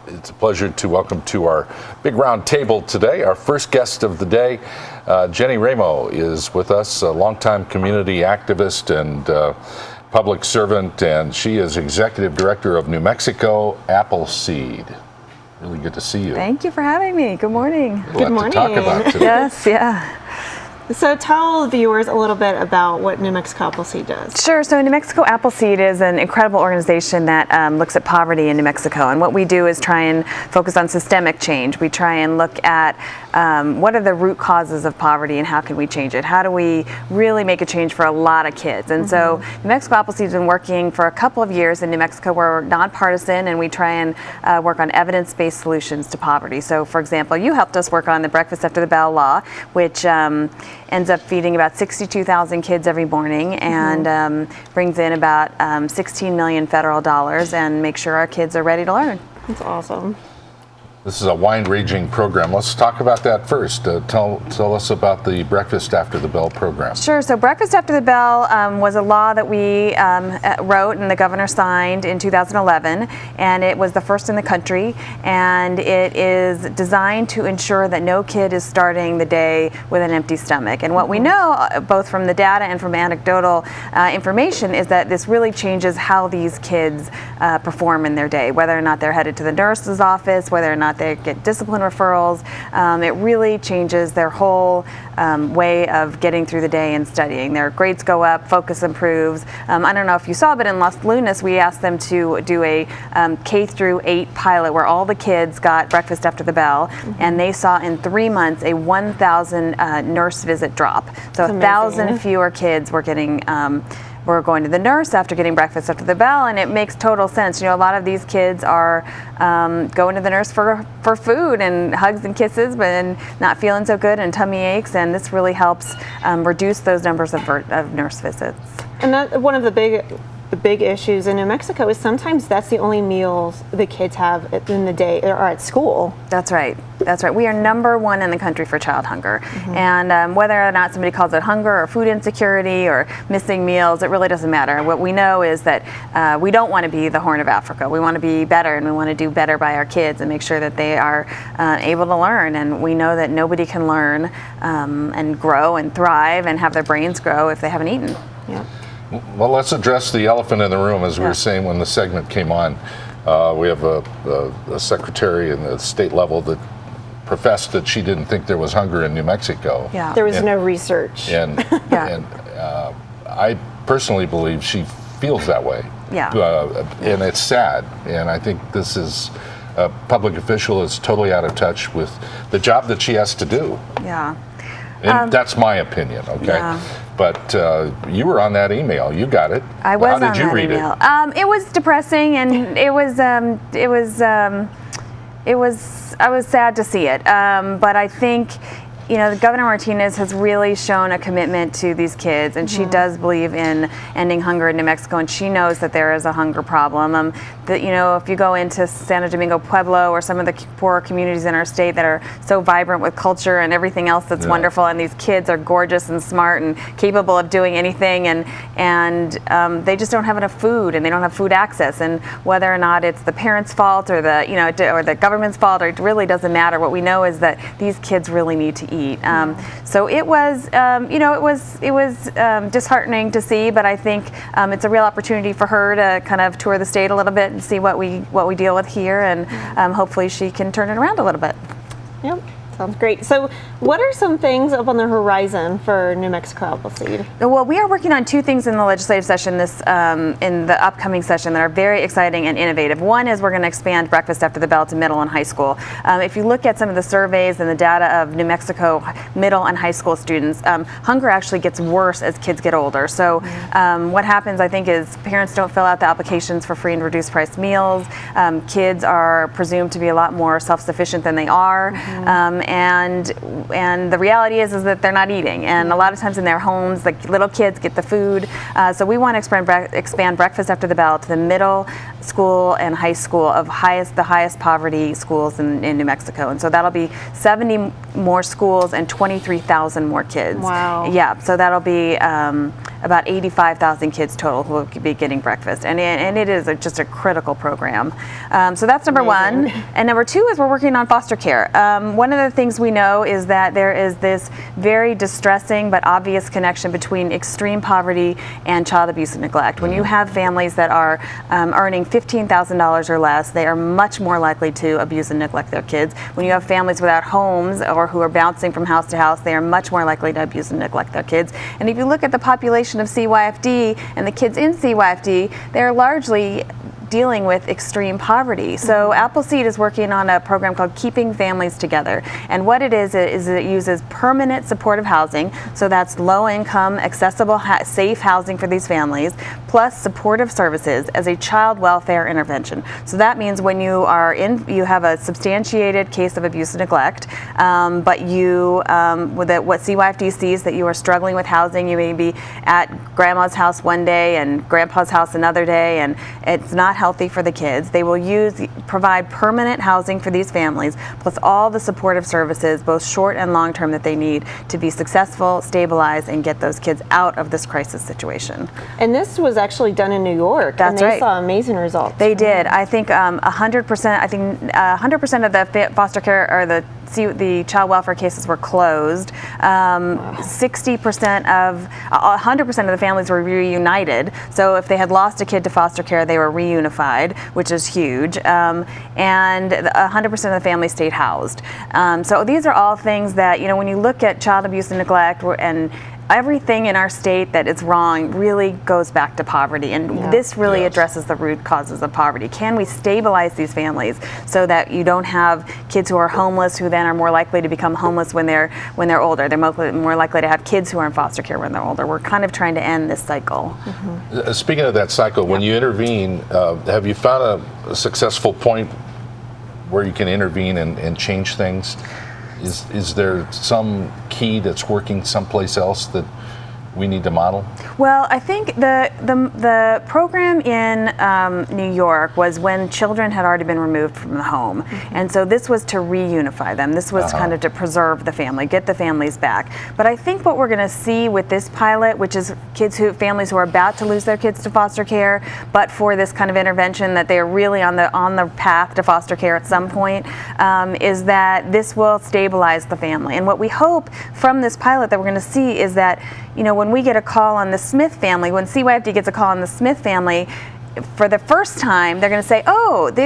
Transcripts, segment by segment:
It's a pleasure to welcome to our big round table today our first guest of the day. Jenny Ramo is with us, a longtime community activist and public servant, and she is Executive Director of New Mexico Appleseed. Really good to see you. Thank you for having me. Good morning. Good morning. To talk about today. Yes, yeah. So tell viewers a little bit about what New Mexico Appleseed does. Sure. So New Mexico Appleseed is an incredible organization that looks at poverty in New Mexico. And what we do is try and focus on systemic change. We try and look at what are the root causes of poverty and how can we change it? How do we really make a change for a lot of kids? And so New Mexico Appleseed has been working for a couple of years in New Mexico. We're nonpartisan and we try and work on evidence-based solutions to poverty. So for example, you helped us work on the Breakfast After the Bell law, which ends up feeding about 62,000 kids every morning and brings in about 16 million federal dollars and make sure our kids are ready to learn. That's awesome. This is a wide-ranging program. Let's talk about that first. Tell us about the Breakfast After the Bell program. Sure. So Breakfast After the Bell was a law that we wrote and the governor signed in 2011, and it was the first in the country, and it is designed to ensure that no kid is starting the day with an empty stomach. And what we know, both from the data and from anecdotal information, is that this really changes how these kids perform in their day, whether or not they're headed to the nurse's office, whether or not they get discipline referrals. It really changes their whole way of getting through the day and studying. Their grades go up, focus improves. I don't know if you saw, but in Los Lunas we asked them to do a K through 8 pilot where all the kids got Breakfast After the Bell, and they saw in 3 months a 1,000 nurse visit drop. So 1,000 fewer kids were getting we're going to the nurse after getting Breakfast After the Bell, and it makes total sense. You know, a lot of these kids are going to the nurse for food and hugs and kisses, but not feeling so good and tummy aches, and this really helps reduce those numbers of nurse visits. And that one of the big issues in New Mexico is sometimes that's the only meals the kids have in the day or at school. That's right. That's right. We are #1 in the country for child hunger. And whether or not somebody calls it hunger or food insecurity or missing meals, it really doesn't matter. What we know is that we don't want to be the Horn of Africa. We want to be better, and we want to do better by our kids and make sure that they are able to learn. And we know that nobody can learn and grow and thrive and have their brains grow if they haven't eaten. Yeah. Well, let's address the elephant in the room, as we were saying when the segment came on. We have a secretary in the state level that professed that she didn't think there was hunger in New Mexico. Yeah. There was no research. And I personally believe she feels that way. Yeah. And it's sad. And I think this is a public official is totally out of touch with the job that she has to do. Yeah. And that's my opinion, okay? Yeah. But you were on that email. You got it. I was on that email. How did you read it? It was depressing, and I was sad to see it. But I think, you know, Governor Martinez has really shown a commitment to these kids, and she does believe in ending hunger in New Mexico, and she knows that there is a hunger problem. That, you know, if you go into Santo Domingo Pueblo or some of the poorer communities in our state that are so vibrant with culture and everything else that's wonderful, and these kids are gorgeous and smart and capable of doing anything, and they just don't have enough food, and they don't have food access. And whether or not it's the parents' fault or the government's fault, or it really doesn't matter. What we know is that these kids really need to eat. So it was, it was disheartening to see, but I think it's a real opportunity for her to kind of tour the state a little bit and see what we deal with here, and hopefully she can turn it around a little bit. Yep. Sounds great. So what are some things up on the horizon for New Mexico Appleseed? Well, we are working on 2 things in the legislative session in the upcoming session that are very exciting and innovative. One is we're going to expand Breakfast After the Bell to middle and high school. If you look at some of the surveys and the data of New Mexico middle and high school students, hunger actually gets worse as kids get older. So what happens, I think, is parents don't fill out the applications for free and reduced price meals. Kids are presumed to be a lot more self-sufficient than they are. And the reality is that they're not eating, and a lot of times in their homes, the little kids get the food. So we want to expand Breakfast After the Bell to the middle school and high school of the highest poverty schools in New Mexico, and so that'll be 70 more schools and 23,000 more kids. Wow. Yeah, so that'll be a about 85,000 kids total who will be getting breakfast, and it is just a critical program. So that's number one. And number two is we're working on foster care. One of the things we know is that there is this very distressing but obvious connection between extreme poverty and child abuse and neglect. When you have families that are earning $15,000 or less, they are much more likely to abuse and neglect their kids. When you have families without homes or who are bouncing from house to house, they are much more likely to abuse and neglect their kids. And if you look at the population of CYFD and the kids in CYFD, they're largely dealing with extreme poverty. So Appleseed is working on a program called Keeping Families Together. And what it is it uses permanent supportive housing, so that's low income, accessible, safe housing for these families, plus supportive services as a child welfare intervention. So that means when you have a substantiated case of abuse and neglect, but what CYFD sees that you are struggling with housing, you may be at grandma's house one day and grandpa's house another day, and it's not healthy for the kids. They will provide permanent housing for these families, plus all the supportive services, both short and long term, that they need to be successful, stabilize, and get those kids out of this crisis situation. And this was actually done in New York. That's and right. They saw amazing results. They did. I think 100%. I think 100% of the foster care or the child welfare cases were closed. 60% of 100% of the families were reunited. So if they had lost a kid to foster care, they were reunified, which is huge. And 100% of the families stayed housed. So these are all things that, when you look at child abuse and neglect and everything in our state that is wrong really goes back to poverty, and this really addresses the root causes of poverty. Can we stabilize these families so that you don't have kids who are homeless who then are more likely to become homeless when they're older? They're more likely to have kids who are in foster care when they're older. We're kind of trying to end this cycle. Speaking of that cycle, when you intervene, have you found a successful point where you can intervene and change things? Is there some key that's working someplace else that we need to model? Well, I think the program in New York was when children had already been removed from the home, and so this was to reunify them. This was kind of to preserve the family, get the families back. But I think what we're going to see with this pilot, which is families who are about to lose their kids to foster care, but for this kind of intervention that they are really on the path to foster care at some point, is that this will stabilize the family. And what we hope from this pilot that we're going to see is that, when we get a call on the Smith family, when CYFD gets a call on the Smith family, for the first time, they're going to say,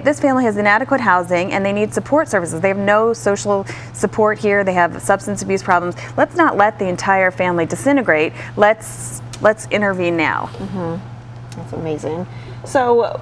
this family has inadequate housing and they need support services. They have no social support here. They have substance abuse problems. Let's not let the entire family disintegrate. Let's intervene now. That's amazing. So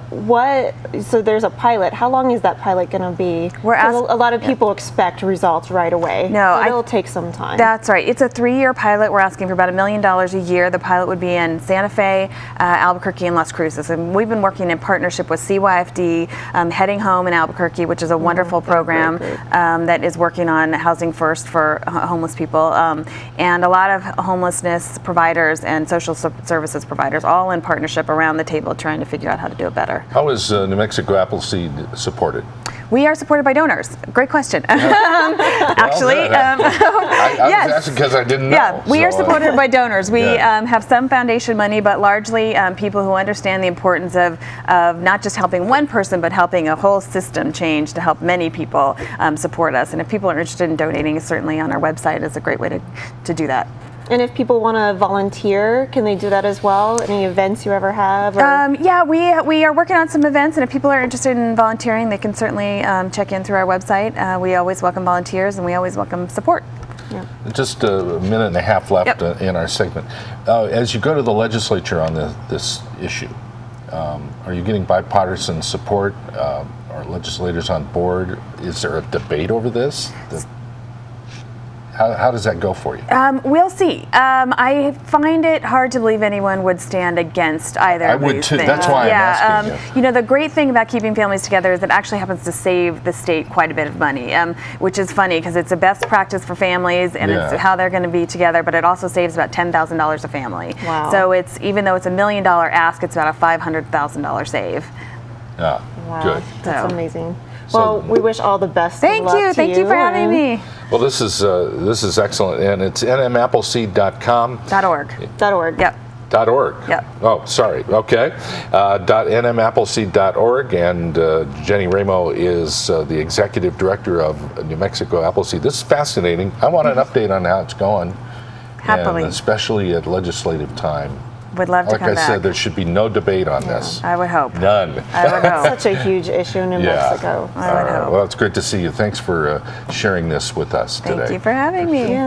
there's a pilot. How long is that pilot going to be? A lot of people expect results right away. No, it'll take some time. That's right. It's a 3-year pilot. We're asking for about $1 million a year. The pilot would be in Santa Fe, Albuquerque, and Las Cruces. And we've been working in partnership with CYFD, Heading Home in Albuquerque, which is a wonderful program that is working on housing first for homeless people, and a lot of homelessness providers and social services providers, all in partnership around the table trying to figure out how to do it better. How is New Mexico Appleseed supported? We are supported by donors. Great question. Actually, I was asking because I didn't know. Yeah, we are supported by donors. We have some foundation money, but largely people who understand the importance of not just helping one person, but helping a whole system change to help many people support us. And if people are interested in donating, certainly on our website is a great way to do that. And if people want to volunteer, can they do that as well? Any events you ever have? Yeah, we are working on some events, and if people are interested in volunteering, they can certainly check in through our website. We always welcome volunteers, and we always welcome support. Yeah. Just a minute and a half left in our segment. As you go to the legislature on this issue, are you getting bipartisan support? Are legislators on board? Is there a debate over this? How does that go for you? We'll see. I find it hard to believe anyone would stand against either of these things. I would too. That's why I'm asking you. The great thing about Keeping Families Together is it actually happens to save the state quite a bit of money, which is funny because it's a best practice for families and it's how they're going to be together, but it also saves about $10,000 a family. Wow. So even though it's $1 million ask, it's about a $500,000 save. Yeah, wow. Good. That's amazing. Well, we wish all the best. Thank you. Thank you for having me. Well, this is excellent, and it's nmappleseed.com. .org. .org. Yep. .org. Yep. Oh, sorry. Okay. .nmappleseed.org, and Jenny Ramo is the executive director of New Mexico Appleseed. This is fascinating. I want an update on how it's going. Happily. And especially at legislative time. Would love to come back. Like I said, there should be no debate on this. I would hope. None. I would hope. Such a huge issue in New Mexico. I would hope. Well, it's great to see you. Thanks for sharing this with us today. Thank you for having me. Yeah.